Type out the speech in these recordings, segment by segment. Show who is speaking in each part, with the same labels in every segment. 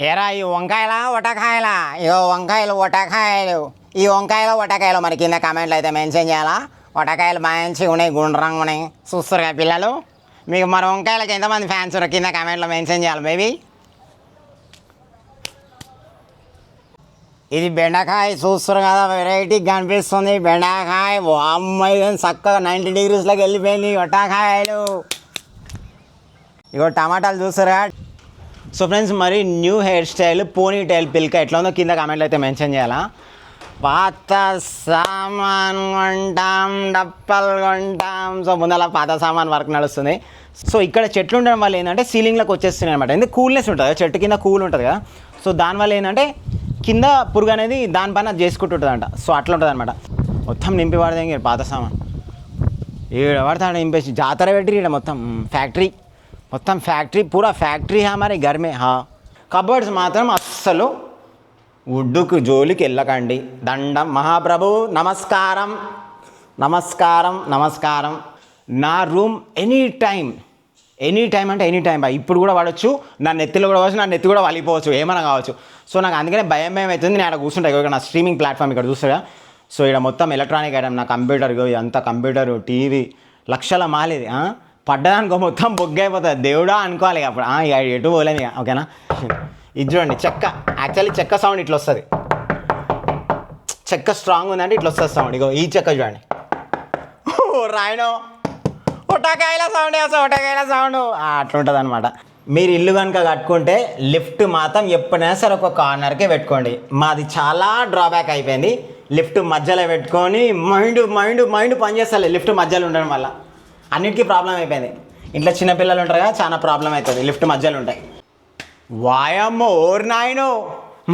Speaker 1: ఏరా ఈ వంకాయలా వటకాయలా ఇగో వంకాయలు వటకాయలు ఈ వంకాయలు మరి కింద కామెంట్లు అయితే మెన్షన్ చేయాలా. వటకాయలు మంచిగా ఉన్నాయి, గుండ్రంగా ఉన్నాయి. చూస్తారుగా పిల్లలు, మీకు మరి వంకాయలకి ఎంతమంది ఫ్యాన్స్ ఉన్నారు కింద కామెంట్లో మెన్షన్ చేయాలి బేబీ. ఇది బెండకాయ చూస్తారు కదా, వెరైటీగా కనిపిస్తుంది బెండకాయ. అమ్మాయి చక్కగా 90 degreesలోకి వెళ్ళిపోయింది వటకాయలు. ఇగో టమాటాలు చూస్తారా. సో ఫ్రెండ్స్, మరి న్యూ హెయిర్ స్టైల్ పోనీ టైల్ పిల్క ఎట్లా ఉందో కింద కామెంట్లో అయితే మెన్షన్ చేయాలా. పాత సామాన్ కొంటాం, డప్పలు కొంటాం. సో ముందలా పాత సామాన్ వర్క్ నడుస్తుంది. సో ఇక్కడ చెట్లు ఉండడం వల్ల ఏంటంటే సీలింగ్లోకి వచ్చేస్తున్నాయి అనమాట. ఎందుకు కూల్నెస్ ఉంటుంది, చెట్టు కింద కూల్ ఉంటుంది కదా. సో దానివల్ల ఏంటంటే కింద పురుగు అనేది దానిపైన చేసుకుంటుంటుందంట. సో అట్లా ఉంటుంది అనమాట. మొత్తం నింపి పడదే పాత సామాన్ ఈడ పడతాడు నింపేసి జాతర పెట్టి ఈడ మొత్తం ఫ్యాక్టరీ, మొత్తం ఫ్యాక్టరీ పూరా ఫ్యాక్టరీ మరి గర్మే కబోర్డ్స్ మాత్రం అస్సలు వుడ్డుకు జోలికి వెళ్ళకండి. దండం మహాప్రభు, నమస్కారం నమస్కారం నమస్కారం. నా రూమ్ ఎనీ టైం అంటే ఎనీ టైం ఇప్పుడు కూడా వాడచ్చు. నా నెత్తిలో కూడా వచ్చు, నా నెత్తి కూడా వలిపోవచ్చు, ఏమైనా కావచ్చు. సో నాకు అందుకనే భయం అవుతుంది. నేను అక్కడ కూర్చుంటాను ఇక్కడ నా స్ట్రీమింగ్ ప్లాట్ఫామ్ ఇక్కడ చూస్తాడా. సో ఇక్కడ మొత్తం ఎలక్ట్రానిక్ ఐటమ్, నా కంప్యూటర్ అంతా కంప్యూటరు టీవీ లక్షల మాలేది. పడ్డదానికో మొత్తం బొగ్గైపోతుంది, దేవుడా అనుకోవాలి అప్పుడు. ఎటు పోలేము ఇక, ఓకేనా. ఇది చూడండి చెక్క, యాక్చువల్లీ చెక్క సౌండ్ ఇట్లా వస్తుంది. చెక్క స్ట్రాంగ్ ఉందంటే ఇట్లా వస్తుంది సౌండ్. ఇగో ఈ చెక్క చూడండి, రాయనో ఒటకాయల సౌండ్ వస్తుంది, ఒటకాయల సౌండ్ అట్లా ఉంటుంది అనమాట. మీరు ఇల్లు కనుక కట్టుకుంటే లిఫ్ట్ మాత్రం ఎప్పుడైనా సరే ఒక కార్నర్కే పెట్టుకోండి. మాది చాలా డ్రాబ్యాక్ అయిపోయింది. లిఫ్ట్ మధ్యలో పెట్టుకొని మైండ్ పనిచేస్తలే లిఫ్ట్ మధ్యలో ఉండడం వల్ల అన్నిటికీ ప్రాబ్లం అయిపోయింది. ఇంట్లో చిన్నపిల్లలు ఉంటారు కదా, చాలా ప్రాబ్లం అవుతుంది లిఫ్ట్ మధ్యలో ఉంటాయి. వాయమ్మో ఓర్ నాయనో,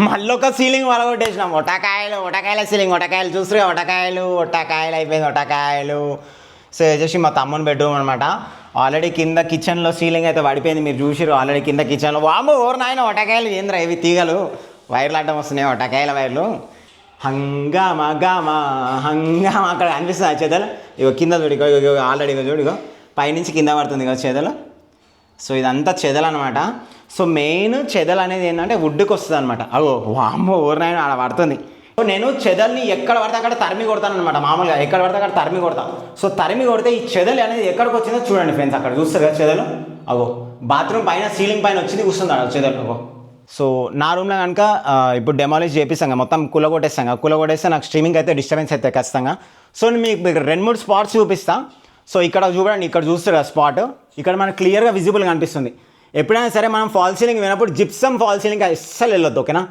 Speaker 1: మళ్ళొక సీలింగ్ వలగొట్టేసినాం. ఒటకాయల సీలింగ్, ఒటకాయలు చూస్తుగా, ఒటకాయలు అయిపోయింది ఒటకాయలు. సో వచ్చేసి మా తమ్ముని బెడ్రూమ్ అనమాట. ఆల్రెడీ కింద కిచెన్లో సీలింగ్ అయితే పడిపోయింది, మీరు చూసిరు ఆల్రెడీ కింద కిచెన్లో. వామ్మో ఓర్ నాయన ఒటకాయలు ఏంద్రా ఇవి, తీగలు వైర్లు అడ్డం వస్తున్నాయి, ఒటకాయల వైర్లు. హంగామా అక్కడ అనిపిస్తుంది ఆ చెదలు. ఇగో కింద చూడిగో, ఆల్రెడీ చూడిగో పైనుంచి కింద పడుతుంది కదా చెదలు. సో ఇదంతా చెదలు అనమాట. సో మెయిన్ చెదలు అనేది ఏంటంటే వుడ్కి వస్తుంది అనమాట. అగో వామ్మో ఊరినాయన ఆడ పడుతుంది. నేను చెదల్ని ఎక్కడ పడితే అక్కడ తరిమి కొడతాను అనమాట. మామూలుగా ఎక్కడ పడితే అక్కడ తరిమి కొడతాను. సో తరిమి కొడితే ఈ చెదలు అనేది ఎక్కడికి వచ్చిందో చూడండి ఫ్రెండ్స్, అక్కడ చూస్తారు కదా చెదలు. అగో బాత్రూమ్ పైన సీలింగ్ పైన వచ్చింది కూర్చుంది అక్కడ చెదలు. అగో సో నా రూమ్లో కనుక ఇప్పుడు డెమాలిష్ చేపిస్తాం, మొత్తం కూలగొట్టేస్తే నాకు స్ట్రీమింగ్ అయితే డిస్టర్బెన్స్ అయితే ఖచ్చితంగా. సో మీకు 2-3 స్పాట్స్ చూపిస్తాను. సో ఇక్కడ చూడండి, ఇక్కడ చూస్తారు కదా స్పాట్, ఇక్కడ మనకు క్లియర్గా విజిబుల్గా కనిపిస్తుంది. ఎప్పుడైనా సరే మనం ఫాల్ సీలింగ్ వినప్పుడు జిప్సమ్ ఫాల్ సీలింగ్ అస్సలు వెళ్ళొద్దు, ఓకేనా.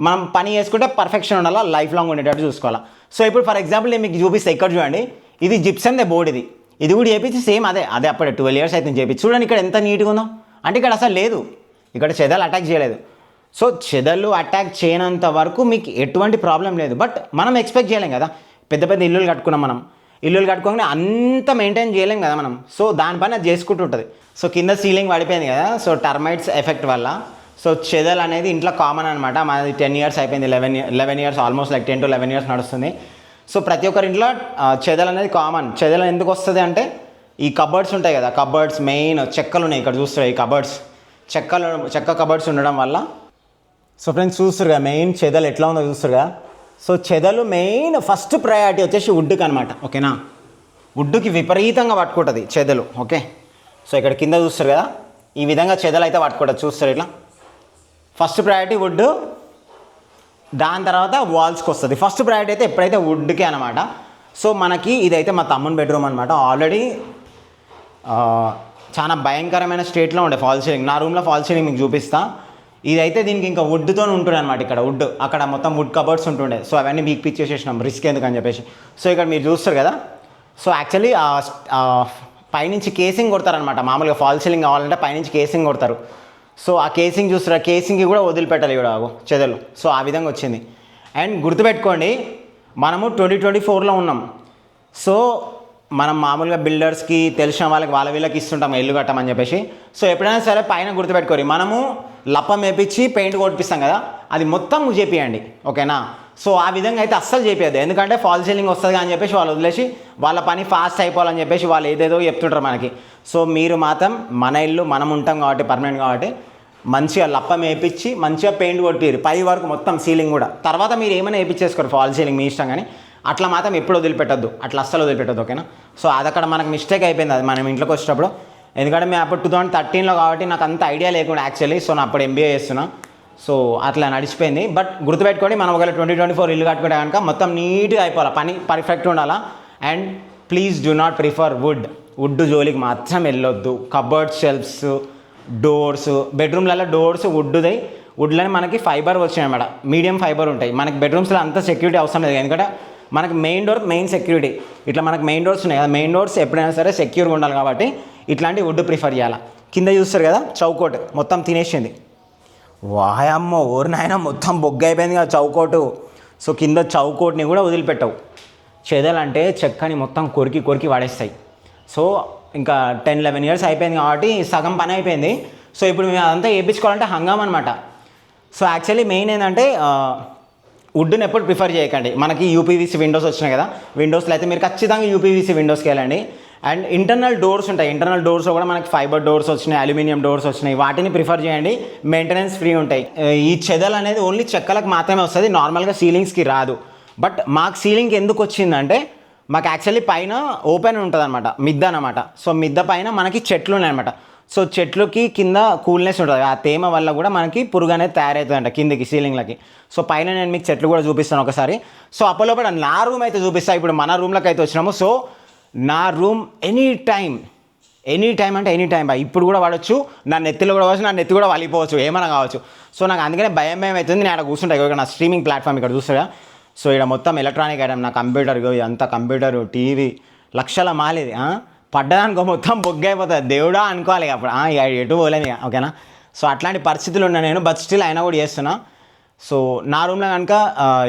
Speaker 1: మనం పని చేసుకుంటే పర్ఫెక్షన్ ఉండాలా, లైఫ్ లాంగ్ ఉండేటట్టు చూసుకోవాలా. సో ఇప్పుడు ఫర్ ఎగ్జాంపుల్ నేను మీకు చూపిస్తే ఇక్కడ చూడండి, ఇది జిప్సమ్దే బోర్డు, ఇది కూడా చేపించి సేమ్ అదే అప్పుడే 12 years అయితే చేపించి చూడండి. ఇక్కడ ఎంత నీట్గా ఉందో, అంటే ఇక్కడ అసలు లేదు, ఇక్కడ చెదలు అటాక్ చేయలేదు. సో చెదలు అటాక్ చేయనంత వరకు మీకు ఎటువంటి ప్రాబ్లం లేదు. బట్ మనం ఎక్స్పెక్ట్ చేయలేం కదా, పెద్ద ఇల్లులు కట్టుకున్నాం మనం, ఇల్లులు కట్టుకోగానే అంత మెయింటైన్ చేయలేం కదా మనం. సో దానిపైన అది చేసుకుంటుంటుంది. సో కింద సీలింగ్ పడిపోయింది కదా, సో టర్మైట్స్ ఎఫెక్ట్ వల్ల. సో చెదలు అనేది ఇంట్లో కామన్ అనమాట. మాది 10 years అయిపోయింది, 11 years almost like 10 to 11 years నడుస్తుంది. సో ప్రతి ఒక్కరి ఇంట్లో చెదలు అనేది కామన్. చెదలు ఎందుకు వస్తుంది అంటే ఈ కబర్డ్స్ ఉంటాయి కదా, కబర్డ్స్ మెయిన్ చెక్కలు ఉన్నాయి ఇక్కడ చూస్తారు, ఈ కబర్డ్స్ చెక్క కబర్డ్స్ ఉండడం వల్ల. సో ఫ్రెండ్స్ చూస్తురుగా మెయిన్ చెదలు ఎట్లా ఉందో చూస్తురుగా. సో చెదలు మెయిన్ ఫస్ట్ ప్రయారిటీ వచ్చేసి వుడ్కి అనమాట, ఓకేనా. వుడ్కి విపరీతంగా పట్టుకుంటుంది చెదలు, ఓకే. సో ఇక్కడ కింద చూస్తారు కదా, ఈ విధంగా చెదలు అయితే పట్టుకుంటుంది, చూస్తారు ఇట్లా. ఫస్ట్ ప్రయారిటీ వుడ్, దాని తర్వాత వాల్స్కి వస్తుంది. ఫస్ట్ ప్రయారిటీ అయితే ఎప్పుడైతే వుడ్కే అనమాట. సో మనకి ఇదైతే మా తమ్ముని బెడ్రూమ్ అనమాట. ఆల్రెడీ చాలా భయంకరమైన స్టేట్లో ఉండే ఫాల్ సీలింగ్. నా రూమ్లో ఫాల్ సీలింగ్ మీకు చూపిస్తా. ఇదైతే దీనికి ఇంకా వుడ్తో ఉంటుండే అనమాట. ఇక్కడ వుడ్, అక్కడ మొత్తం వుడ్ కబర్డ్స్ ఉంటుండే. సో అవన్నీ మీకు పిచ్చేసేసినాం, రిస్క్ ఎందుకని చెప్పేసి. సో ఇక్కడ మీరు చూస్తారు కదా, సో యాక్చువల్లీ పైనుంచి కేసింగ్ కొడతారనమాట. మామూలుగా ఫాల్ సీలింగ్ కావాలంటే పైనుంచి కేసింగ్ కొడతారు. సో ఆ కేసింగ్ చూస్తారు, కేసింగ్కి కూడా వదిలిపెట్టాలి ఇక్కడ చెదలు. సో ఆ విధంగా వచ్చింది. అండ్ గుర్తుపెట్టుకోండి, మనము 2024లో ఉన్నాం. సో మనం మామూలుగా బిల్డర్స్కి తెలిసిన వాళ్ళ వీళ్ళకి ఇస్తుంటాం ఇల్లు కట్టమని చెప్పేసి. సో ఎప్పుడైనా సరే పైన గుర్తుపెట్టుకోరు, మనము లప్పం వేపించి పెయింట్ కొట్టిస్తాం కదా, అది మొత్తం చేపియండి, ఓకేనా. సో ఆ విధంగా అయితే అస్సలు చేపియద్దు, ఎందుకంటే ఫాల్ సీలింగ్ వస్తుంది అని చెప్పేసి వాళ్ళు వదిలేసి వాళ్ళ పని ఫాస్ట్ అయిపోవాలని చెప్పేసి వాళ్ళు ఏదేదో చెప్తుంటారు మనకి. సో మీరు మాత్రం మన ఇల్లు మనం ఉంటాం కాబట్టి, పర్మనెంట్ కాబట్టి మంచిగా లప్పం వేయించి మంచిగా పెయింట్ కొట్టిరు పై వరకు మొత్తం సీలింగ్ కూడా. తర్వాత మీరు ఏమైనా వేయించేసుకోరు ఫాల్ సీలింగ్ మీ ఇష్టం, కానీ అట్లా మాత్రం ఎప్పుడు వదిలిపెట్టద్దు, అట్లా అస్సలు వదిలిపెట్టద్దు, ఓకేనా. సో అది అక్కడ మనకు మిస్టేక్ అయిపోయింది అది మనం ఇంట్లోకి వచ్చేటప్పుడు. ఎందుకంటే మేము అప్పుడు 2013లో కాబట్టి నాకు అంత ఐడియా లేకుండా యాక్చువల్లీ. సో నేను అప్పుడు ఎంబీఏ చేస్తున్నా, సో అట్లా నడిచిపోయింది. బట్ గుర్తుపెట్టుకోండి, మనం ఒకవేళ 2024 ఇల్లు కట్టుకుంటే కనుక మొత్తం నీట్గా అయిపోవాలి, పని పర్ఫెక్ట్ ఉండాలా. And please do not prefer wood జోలికి మాత్రం వెళ్ళొద్దు. కబర్డ్ షెల్ఫ్స్, డోర్స్, బెడ్రూమ్లలో డోర్స్ వుడ్లని మనకి ఫైబర్ వచ్చినాయి అన్నమాట, మీడియం ఫైబర్ ఉంటాయి. మనకి బెడ్రూమ్స్లో అంత సెక్యూరిటీ అవసరం లేదు, ఎందుకంటే మనకి మెయిన్ సెక్యూరిటీ. ఇట్లా మనకి మెయిన్ డోర్స్ ఉన్నాయి కదా, మెయిన్ డోర్స్ ఎప్పుడైనా సరే సెక్యూర్గా ఉండాలి కాబట్టి ఇట్లాంటి వుడ్ ప్రిఫర్ చేయాలి. కింద చూస్తారు కదా చౌకోట్ మొత్తం తినేసింది. వాయమ్మో ఓరు నాయన మొత్తం బొగ్గు అయిపోయింది కదా చౌకోటు. సో కింద చౌకోట్ని కూడా వదిలిపెట్టవు. చెదలంటే చెక్కని మొత్తం కొరికి వాడేస్తాయి. సో ఇంకా 10-11 ఇయర్స్ అయిపోయింది కాబట్టి సగం పని అయిపోయింది. సో ఇప్పుడు మేము అదంతా వేయించుకోవాలంటే హంగాం అనమాట. సో యాక్చువల్లీ మెయిన్ ఏంటంటే వుడ్ని ఎప్పుడు ప్రిఫర్ చేయకండి. మనకి యూపీవీసీ విండోస్ వచ్చినాయి కదా, విండోస్లో అయితే మీరు ఖచ్చితంగా యూపీవీసీ విండోస్కి వెళ్ళండి. అండ్ ఇంటర్నల్ డోర్స్ ఉంటాయి, ఇంటర్నల్ డోర్స్లో కూడా మనకి ఫైబర్ డోర్స్ వచ్చినాయి, అల్యూమినియం డోర్స్ వచ్చినాయి, వాటిని ప్రిఫర్ చేయండి. మెయింటెనెన్స్ ఫ్రీ ఉంటాయి. ఈ చెదలు అనేది ఓన్లీ చెక్కలకు మాత్రమే వస్తుంది, నార్మల్గా సీలింగ్స్కి రాదు. బట్ మాకు సీలింగ్కి ఎందుకు వచ్చిందంటే మాకు యాక్చువల్లీ పైన ఓపెన్ ఉంటుంది అనమాట, మిద్ద అనమాట. సో మిద్ద పైన మనకి చెట్లు ఉన్నాయన్నమాట. సో చెట్లుకి కింద కూల్నెస్ ఉంటుంది, ఆ తేమ వల్ల కూడా మనకి పురుగు అనేది తయారవుతుందంట కిందికి సీలింగ్లకి. సో పైన నేను మీకు చెట్లు కూడా చూపిస్తాను ఒకసారి. సో అప్పలోపల నా రూమ్ అయితే చూపిస్తాను. ఇప్పుడు మన రూమ్లోకి అయితే వచ్చినాము. సో నా రూమ్ ఎనీ టైం అంటే ఎనీ టైం ఇప్పుడు కూడా వాడచ్చు, నా నెత్తిలో కూడా వచ్చు, నా నెత్తి కూడా వలిపోవచ్చు, ఏమైనా కావచ్చు. సో నాకు అందుకనే భయం అవుతుంది. నేను అక్కడ కూర్చుంటా, ఇక్కడ నా స్ట్రీమింగ్ ప్లాట్ఫామ్ ఇక్కడ చూస్తారా. సో ఇక్కడ మొత్తం ఎలక్ట్రానిక్ ఐటమ్, నా కంప్యూటర్ అంతా కంప్యూటరు, టీవీ లక్షల మాలేది పడ్డదానికో మొత్తం బొగ్గు అయిపోతుంది. దేవుడా అనుకోవాలి అప్పుడు, ఎటు పోలేని, ఓకేనా. సో అట్లాంటి పరిస్థితులు ఉన్నా నేను, బట్ స్టిల్ అయినా కూడా చేస్తున్నా. సో నా రూమ్లో కనుక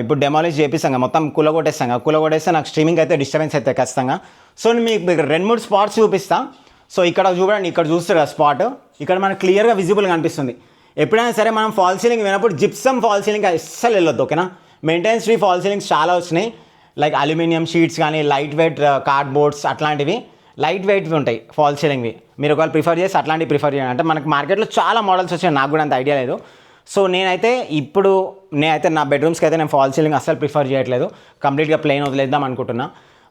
Speaker 1: ఇప్పుడు డెమాలిష్ చేపిస్తాం, మొత్తం కూలగొట్టేస్తే నాకు స్ట్రీమింగ్ అయితే డిస్టర్బెన్స్ అయితే ఖచ్చితంగా. సో మీకు 2-3 స్పాట్స్ చూపిస్తా. సో ఇక్కడ చూడండి, ఇక్కడ చూస్తారు కదా స్పాట్, ఇక్కడ మనకు క్లియర్గా విజిబుల్ కనిపిస్తుంది. ఎప్పుడైనా సరే మనం ఫాల్ సీలింగ్ వినప్పుడు జిప్సమ్ ఫాల్ సీలింగ్ అస్సలు వెళ్ళొద్దు, ఓకేనా. మెయింటెనెన్స్ ఫ్రీ ఫాల్ సీలింగ్స్ చాలా వచ్చినాయి, లైక్ అల్యూమినియం షీట్స్ కానీ, లైట్ వెయిట్ కార్డ్బోర్డ్స్, అట్లాంటివి లైట్ వెయిట్వి ఉంటాయి ఫాల్ సీలింగ్వి. మీరు ఒకవేళ ప్రిఫర్ చేసి అట్లాంటివి ప్రిఫర్ చేయండి. అంటే మనకి మార్కెట్లో చాలా మోడల్స్ వచ్చాయి, నాకు కూడా అంత ఐడియా లేదు. సో నేనైతే నా బెడ్రూమ్స్కి అయితే నేను ఫాల్ సీలింగ్ అస్సలు ప్రిఫర్ చేయట్లేదు, కంప్లీట్గా ప్లెయిన్ వదిలేద్దాం అనుకుంటున్నా.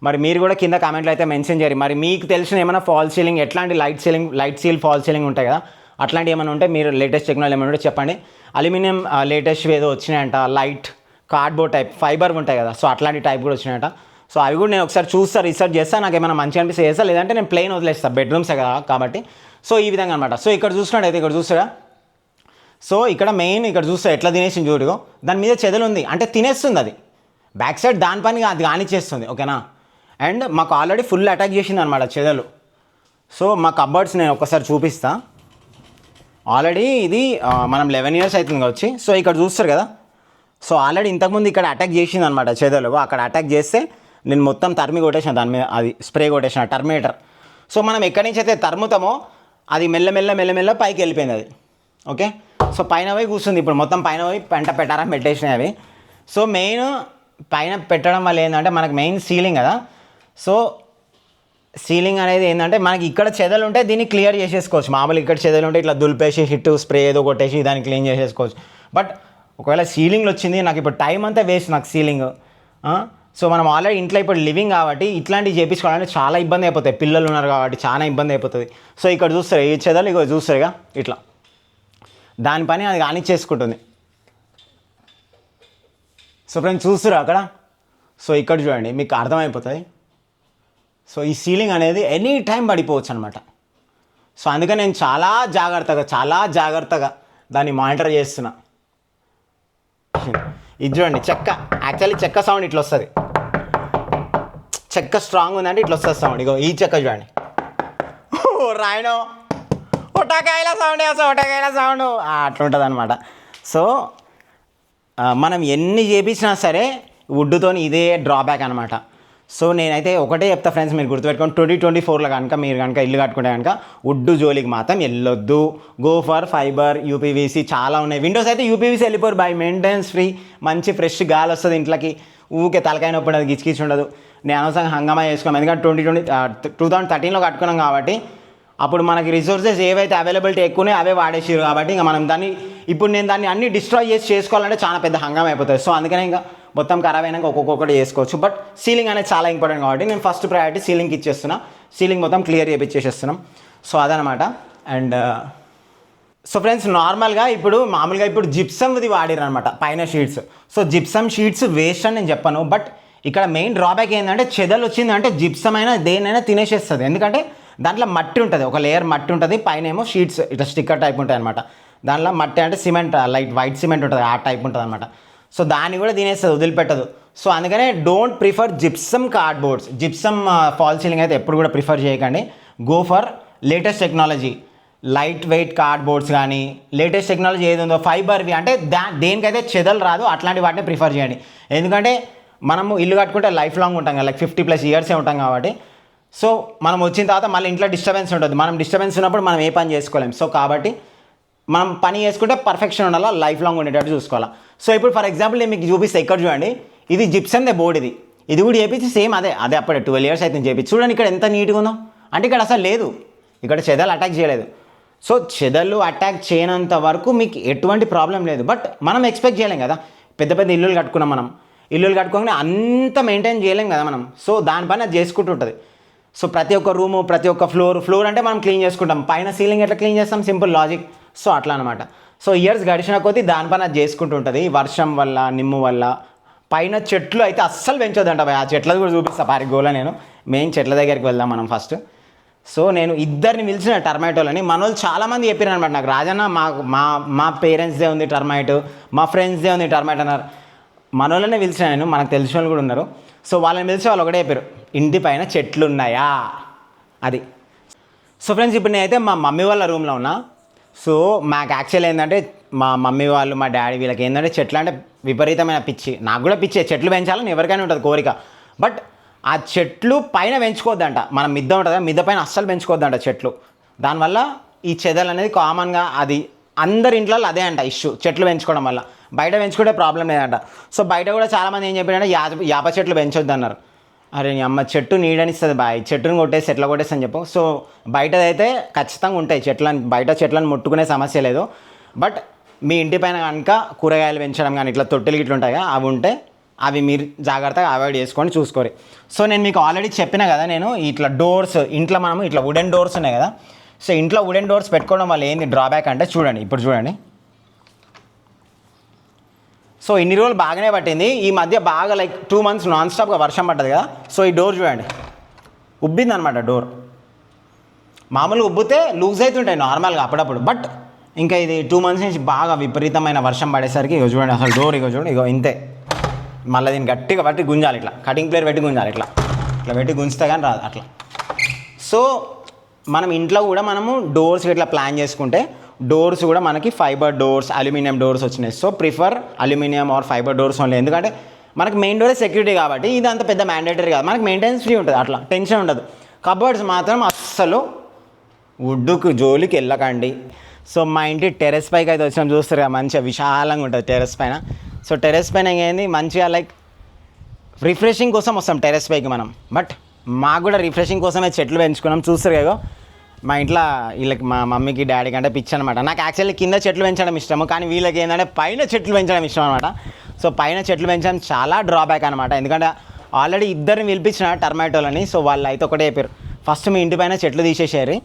Speaker 1: మరి మీరు కూడా కింద కామెంట్లో అయితే మెన్షన్ చేయరు. మరి మీకు తెలిసిన ఏమైనా ఫాల్ సీలింగ్, ఎట్లాంటి లైట్ సీల్ ఫాల్ సీలింగ్ ఉంటాయి కదా, అట్లాంటి ఏమైనా ఉంటే మీరు లేటెస్ట్ టెక్నాలజీ ఏమైనా ఉంటే చెప్పండి. అల్యూమినియం లేటెస్ట్ ఏదో వచ్చినాయంట, లైట్ కార్డ్బోర్డ్ టైప్ ఫైబర్ ఉంటాయి కదా, సో అట్లాంటి టైప్ కూడా వచ్చినాయట. సో అవి కూడా నేను ఒకసారి రీసెర్చ్ చేస్తాను, నాకు ఏమైనా మంచిగా అనిపిస్తే చేస్తా, లేదంటే నేను ప్లెయిన్ వదిలేస్తాను, బెడ్రూమ్సే కదా కాబట్టి. సో ఈ విధంగా అనమాట. సో ఇక్కడ చూసినట్టయితే ఇక్కడ చూస్తారా, సో ఇక్కడ మెయిన్ ఇక్కడ చూస్తే ఎట్లా తినేసింది చూడుగో, దాని మీద చెదలు ఉంది అంటే తినేస్తుంది అది, బ్యాక్ సైడ్ దాని పని అది కానిచ్చేస్తుంది, ఓకేనా. అండ్ మాకు ఆల్రెడీ ఫుల్ అటాక్ చేసింది అనమాట చెదలు. సో మా కబర్డ్స్ నేను ఒకసారి చూపిస్తా. ఆల్రెడీ ఇది మనం 11 ఇయర్స్ అవుతుంది వచ్చి. సో ఇక్కడ చూస్తారు కదా, సో ఆల్రెడీ ఇంతకుముందు ఇక్కడ అటాక్ చేసింది అనమాట చెదలు. అక్కడ అటాక్ చేస్తే నేను మొత్తం తరిమి కొట్టేసిన, దాని మీద అది స్ప్రే కొట్టేసిన టర్మినేటర్. సో మనం ఎక్కడి నుంచి అయితే తరుముతామో అది మెల్ల పైకి వెళ్ళిపోయింది అది, ఓకే. సో పైన పోయి కూర్చుంది ఇప్పుడు, మొత్తం పైన పోయి పెట్టారని పెట్టేసినాయి అవి. సో మెయిన్ పైన పెట్టడం వల్ల ఏంటంటే మనకు మెయిన్ సీలింగ్ కదా. సో సీలింగ్ అనేది ఏంటంటే మనకి ఇక్కడ చెదలు ఉంటే దీన్ని క్లియర్ చేసేసుకోవచ్చు. మామూలు ఇక్కడ చెదలు ఉంటే ఇట్లా దులిపేసి హిట్ స్ప్రే ఏదో కొట్టేసి దాన్ని క్లీన్ చేసేసుకోవచ్చు. బట్ ఒకవేళ సీలింగ్లో వచ్చింది నాకు ఇప్పుడు టైం అంతా వేస్ట్ నాకు సీలింగ్. సో మనం ఆల్రెడీ ఇంట్లో ఇప్పుడు లివింగ్ కాబట్టి ఇట్లాంటివి చేయించుకోవాలంటే చాలా ఇబ్బంది అయిపోతాయి, పిల్లలు ఉన్నారు కాబట్టి చాలా ఇబ్బంది అయిపోతుంది. సో ఇక్కడ చూస్తారు ఈ చెదలు, ఇక చూస్తారుగా ఇట్లా దాని పని అది కానిచ్చేసుకుంటుంది. సో ఫ్రెండ్స్ చూస్తున్నారు అక్కడ, సో ఇక్కడ చూడండి మీకు అర్థమైపోతుంది. సో ఈ సీలింగ్ అనేది ఎనీ టైం పడిపోవచ్చు అనమాట. సో అందుకని నేను చాలా జాగ్రత్తగా దాన్ని మానిటర్ చేస్తున్నా. ఇది చూడండి చెక్క, యాక్చువల్లీ చెక్క సౌండ్ ఇట్లా వస్తుంది, చెక్క స్ట్రాంగ్ ఉందంటే ఇట్లా వస్తుంది సౌండ్. ఇగో ఈ చెక్క చూడండి, రాయడం ఒటకాయల సౌండ్ అట్లా ఉంటుంది అనమాట. సో మనం ఎన్ని చేపించినా సరే వుడ్తో ఇదే డ్రాబ్యాక్ అనమాట. సో నేనైతే ఒకటే చెప్తా ఫ్రెండ్స్, మీరు గుర్తుపెట్టుకోండి, 2024లో కనుక మీరు కనుక ఇల్లు కట్టుకుంటే కనుక వుడ్ జోలికి మాత్రం వెళ్ళొద్దు. గో ఫర్ ఫైబర్, యూపీవీసీ చాలా ఉన్నాయి. విండోస్ అయితే యూపీవీసీ వెళ్ళిపోరు, బై మెయింటెనెన్స్ ఫ్రీ, మంచి ఫ్రెష్ గాలి వస్తుంది ఇంట్లోకి, ఊకే తలకాయ నొప్పి ఉండదు, గిచ్చి ఉండదు. నేను అనవసరంగా హంగామా చేసుకున్నాం, ఎందుకంటే 2013లో కట్టుకున్నాం కాబట్టి అప్పుడు మనకి రిసోర్సెస్ ఏవైతే అవైలబిలిటీ ఎక్కువనే అవే వాడేసారు కాబట్టి ఇంకా మనం దాన్ని ఇప్పుడు నేను దాన్ని అన్ని డిస్ట్రాయ్ చేసి చేసుకోవాలంటే చాలా పెద్ద హంగామా అయిపోతుంది. సో అందుకనే ఇంకా మొత్తం ఖరాబ్ అయినాక ఒక్కొక్కటి చేసుకోవచ్చు. బట్ సీలింగ్ అనేది చాలా ఇంపార్టెంట్ కాబట్టి నేను ఫస్ట్ ప్రయారిటీ సీలింగ్కి ఇచ్చేస్తున్నా. సీలింగ్ మొత్తం క్లియర్ చేపించేసేస్తున్నాం. సో అదనమాట. అండ్ సో ఫ్రెండ్స్ నార్మల్గా ఇప్పుడు మామూలుగా ఇప్పుడు జిప్సమ్ది వాడిరు అనమాట పైన sheets. So gypsum sheets waste అని నేను చెప్పను. బట్ ఇక్కడ మెయిన్ డ్రాబ్యాక్ ఏంటంటే చెదలు వచ్చిందంటే జిప్సమ్ అయినా దేనైనా తినేసేస్తుంది. ఎందుకంటే దాంట్లో మట్టి ఉంటుంది, ఒక లేయర్ మట్టి ఉంటుంది, పైన ఏమో షీట్స్ ఇట్లా స్టిక్కర్ టైప్ ఉంటాయి అనమాట. దాంట్లో మట్టి అంటే సిమెంట్ లైట్ వైట్ సిమెంట్ ఉంటుంది, ఆ టైప్ ఉంటుంది అనమాట. సో దాన్ని కూడా తినేస్తుంది, వదిలిపెట్టదు. సో అందుకనే don't prefer gypsum cardboards. Gypsum fall ceiling అయితే ఎప్పుడు కూడా ప్రిఫర్ చేయకండి. Go for latest technology, light weight cardboards కానీ లేటెస్ట్ టెక్నాలజీ ఏది ఉందో ఫైబర్వి అంటే దేనికైతే చెదలు రాదు అట్లాంటి వాటిని ప్రిఫర్ చేయండి. ఎందుకంటే మనము ఇల్లు కట్టుకుంటే లైఫ్ లాంగ్ ఉంటాం కదా, లైక్ 50+ ఇయర్సే ఉంటాం కాబట్టి. సో మనం వచ్చిన తర్వాత మళ్ళీ ఇంట్లో డిస్టర్బెన్స్ ఉంటుంది. మనం డిస్టర్బెన్స్ ఉన్నప్పుడు మనం ఏ పని చేసుకోలేం. సో కాబట్టి మనం పని చేసుకుంటే పర్ఫెక్షన్ ఉండాలా, లైఫ్ లాంగ్ ఉండేటట్టు చూసుకోవాలా. సో ఇప్పుడు ఫర్ ఎగ్జాంపుల్ నేను మీకు చూపిస్తే ఇక్కడ చూడండి, ఇది జిప్సమ్దే బోర్డ్, ఇది కూడా చేపించి సేమ్ అదే అప్పుడే 12 years అయితే చేపించి చూడండి. ఇక్కడ ఎంత నీట్గా ఉందో అంటే ఇక్కడ అసలు లేదు, ఇక్కడ చెదలు అటాక్ చేయలేదు. సో చెదలు అటాక్ చేయనంత వరకు మీకు ఎటువంటి ప్రాబ్లం లేదు. బట్ మనం ఎక్స్పెక్ట్ చేయలేం కదా, పెద్ద పెద్ద ఇల్లులు కట్టుకున్నాం మనం, ఇల్లులు కట్టుకోగానే అంత మెయింటైన్ చేయలేం కదా మనం. సో దానిపైన అది చేసుకుంటూ ఉంటుంది. సో ప్రతి ఒక్క రూము, ప్రతి ఒక్క ఫ్లోర్ అంటే మనం క్లీన్ చేసుకుంటాం. పైన సీలింగ్ ఎట్లా క్లీన్ చేస్తాం, సింపుల్ లాజిక్. సో అట్లా అనమాట. సో ఇయర్స్ గడిచిన కొద్దీ దానిపైన అది చేసుకుంటూ ఉంటుంది. వర్షం వల్ల, నిమ్ము వల్ల పైన చెట్లు అయితే అస్సలు పెంచొద్దంట. ఆ చెట్లది కూడా చూపిస్తా పారిగోలా. నేను మెయిన్ చెట్ల దగ్గరికి వెళ్దాం మనం ఫస్ట్. సో నేను ఇద్దరిని పిలిచిన టర్మాటోలని. మన వాళ్ళు చాలామంది చెప్పారు అనమాట నాకు, రాజన్న మా పేరెంట్స్దే ఉంది టర్మాటో, మా ఫ్రెండ్స్దే ఉంది టర్మాటో అన్నారు. మన వాళ్ళనే పిలిచిన నేను, మనకు తెలిసిన వాళ్ళు కూడా ఉన్నారు. సో వాళ్ళని పిలిచి వాళ్ళు ఒకటే చెప్పారు, ఇంటి పైన చెట్లు ఉన్నాయా అది. సో ఫ్రెండ్స్ ఇప్పుడు నేనైతే మా మమ్మీ వాళ్ళ రూమ్లో ఉన్నా. సో మాకు యాక్చువల్ ఏంటంటే మా మమ్మీ వాళ్ళు, మా డాడీ వీళ్ళకి ఏంటంటే చెట్లు అంటే విపరీతమైన పిచ్చి. నాకు కూడా పిచ్చే, చెట్లు పెంచాలని ఎవరికైనా ఉంటుంది కోరిక. బట్ ఆ చెట్లు పైన పెంచుకోవద్దంట. మనం మిద్ద ఉంటుంది, మిద్ద పైన అస్సలు పెంచుకోవద్దంట చెట్లు. దానివల్ల ఈ చెదలు అనేది కామన్గా అది అందరి ఇంట్లో అదే అంట ఇష్యూ, చెట్లు పెంచుకోవడం వల్ల. బయట పెంచుకుంటే ప్రాబ్లం లేదంట. సో బయట కూడా చాలామంది ఏం చెప్పారంటే యాప చెట్లు పెంచొద్దు అన్నారు. అరే నీ అమ్మ, చెట్టు నీడనిస్తుంది బాయ్, చెట్టుని కొట్టేసి ఎట్లా కొట్టేసి అని చెప్పు. సో బయటదైతే ఖచ్చితంగా ఉంటాయి చెట్లను, బయట చెట్లను ముట్టుకునే సమస్య లేదు. బట్ మీ ఇంటి పైన కనుక కూరగాయలు పెంచడం కానీ ఇట్లా తొట్టెలు గిట్లు ఉంటాయి కదా, అవి ఉంటే అవి మీరు జాగ్రత్తగా అవాయిడ్ చేసుకొని చూసుకోరు. సో నేను మీకు ఆల్రెడీ చెప్పిన కదా, నేను ఇట్లా డోర్స్ ఇంట్లో మనము ఇట్లా వుడెన్ డోర్స్ ఉన్నాయి కదా. సో ఇంట్లో వుడెన్ డోర్స్ పెట్టుకోవడం వల్ల ఏంది డ్రాబ్యాక్ అంటే చూడండి, ఇప్పుడు చూడండి. సో ఇన్ని రోజులు బాగానే పట్టింది, ఈ మధ్య బాగా లైక్ 2 months నాన్ స్టాప్గా వర్షం పడ్డది కదా. సో ఈ డోర్ చూడండి ఉబ్బింది అనమాట. డోర్ మామూలుగా ఉబ్బితే లూజ్ అవుతుంటాయి నార్మల్గా అప్పుడప్పుడు. బట్ ఇంకా ఇది 2 months నుంచి బాగా విపరీతమైన వర్షం పడేసరికి ఇగో చూడండి అసలు డోర్ ఇగో చూడండి, ఇగో ఇంతే. మళ్ళీ దీన్ని గట్టిగా పట్టి గుంజాలి, ఇట్లా కటింగ్ ప్లేర్ పెట్టి గుంజాలి, ఇట్లా పెట్టి గుంజితే కానీ రాదు అట్లా. సో మనం ఇంట్లో కూడా మనము డోర్స్ ఇట్లా ప్లాన్ చేసుకుంటే, డోర్స్ కూడా మనకి ఫైబర్ డోర్స్, అల్యూమినియం డోర్స్ వచ్చినాయి. So prefer aluminium or fibre doors only. ఎందుకంటే మనకి మెయిన్ డోరే సెక్యూరిటీ కాబట్టి ఇది అంత పెద్ద మ్యాండేటరీ కాదు, మనకి మెయింటెనెన్స్ ఫ్రీ ఉంటుంది, అట్లా టెన్షన్ ఉండదు. కబోర్డ్స్ మాత్రం అస్సలు వుడ్డుకు జోలికి వెళ్ళకండి. సో మా ఇంటి టెర్రస్ పైకి అయితే వచ్చినాం, చూస్తారు కదా మంచిగా విశాలంగా ఉంటుంది టెర్రస్ పైన. సో టెర్రస్ పైన ఏంది మంచిగా లైక్ రిఫ్రెషింగ్ కోసం వస్తాం టెర్రస్ పైకి మనం. బట్ మాకు కూడా రిఫ్రెషింగ్ కోసమే చెట్లు పెంచుకున్నాం. చూస్తారు కదా మా ఇంట్లో వీళ్ళకి, మా మమ్మీకి డాడీకి అంటే పిచ్చి అనమాట. నాకు యాక్చువల్లీ కింద చెట్లు పెంచడం ఇష్టము, కానీ వీళ్ళకి ఏంటంటే పైన చెట్లు పెంచడం ఇష్టం అనమాట. సో పైన చెట్లు పెంచడం చాలా డ్రాబ్యాక్ అనమాట. ఎందుకంటే ఆల్రెడీ ఇద్దరిని పిలిపించిన టర్మాటోలని. సో వాళ్ళు అయితే ఒకటే చెప్పారు, ఫస్ట్ మీ ఇంటి పైన చెట్లు తీసేసారు,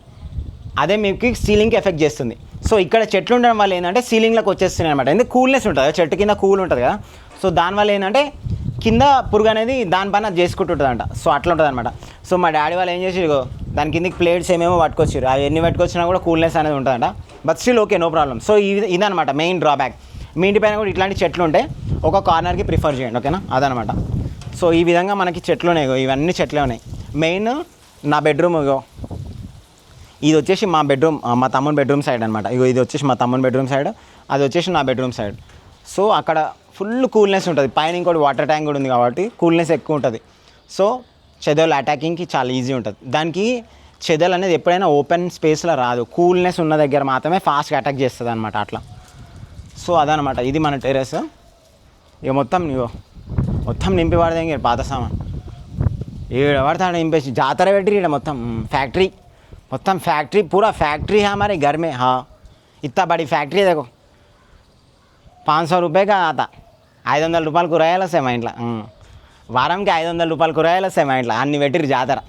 Speaker 1: అదే మీకు సీలింగ్కి ఎఫెక్ట్ చేస్తుంది. సో ఇక్కడ చెట్లు ఉండడం వల్ల ఏంటంటే సీలింగ్లోకి వచ్చేస్తున్నాయి అనమాట. ఎందుకంటే కూల్నెస్ ఉంటుంది, చెట్టు కింద కూల్ ఉంటుంది కదా. సో దానివల్ల ఏంటంటే కింద పురుగు అనేది దానిపైన చేసుకుంటుంటుందంట. సో అట్లా ఉంటుంది అనమాట. సో మా డాడీ వాళ్ళు ఏం చేసి దాని కిందకి ప్లేట్స్ ఏమేమో పట్టుకొచ్చారు, అవి ఎన్ని పట్టుకొచ్చినా కూడా కూల్నెస్ అనేది ఉంటుందంట. But still okay, no problem. So ఇదనమాట మెయిన్ డ్రాబ్యాక్. మీ ఇంటి పైన కూడా ఇట్లాంటి చెట్లు ఉంటే ఒక కార్నర్కి ప్రిఫర్ చేయండి, ఓకేనా, అదనమాట. సో ఈ విధంగా మనకి చెట్లు ఉన్నాయి, ఇవన్నీ చెట్లే ఉన్నాయి. మెయిన్ నా బెడ్రూమ్ ఇది వచ్చేసి మా బెడ్రూమ్, మా తమ్ముని బెడ్రూమ్ సైడ్ అనమాట. ఇది వచ్చేసి మా తమ్ముని బెడ్రూమ్ సైడ్, అది వచ్చేసి నా బెడ్రూమ్ సైడ్. సో అక్కడ ఫుల్ కూల్నెస్ ఉంటుంది, పైన ఇంకోటి వాటర్ ట్యాంక్ కూడా ఉంది కాబట్టి కూల్నెస్ ఎక్కువ ఉంటుంది. సో చెదలు అటాకింగ్కి చాలా ఈజీ ఉంటుంది. దానికి చెదలు అనేది ఎప్పుడైనా ఓపెన్ స్పేస్లో రాదు, కూల్నెస్ ఉన్న దగ్గర మాత్రమే ఫాస్ట్గా అటాక్ చేస్తుంది అనమాట అట్లా. సో అదనమాట, ఇది మన టెర్రస్. ఇక మొత్తం నింపి పడదే పాత సామాన్ ఏడ పడతాడు నింపేసి జాతర పెట్టి ఇక్కడ మొత్తం ఫ్యాక్టరీ మొత్తం फैक्ट्री पूरा फैक्ट्री है हमारे घर में हाँ इतना बड़ी फैक्ट्री है देखो 500 रुपये का आता 500 రూపాయలు కూరగాయలు వస్తాయి మా ఇంట్లో వారంకి 500 రూపాయలు కూరగాయలు వస్తాయి మా ఇంట్లో అన్ని పెట్టిరు జాతర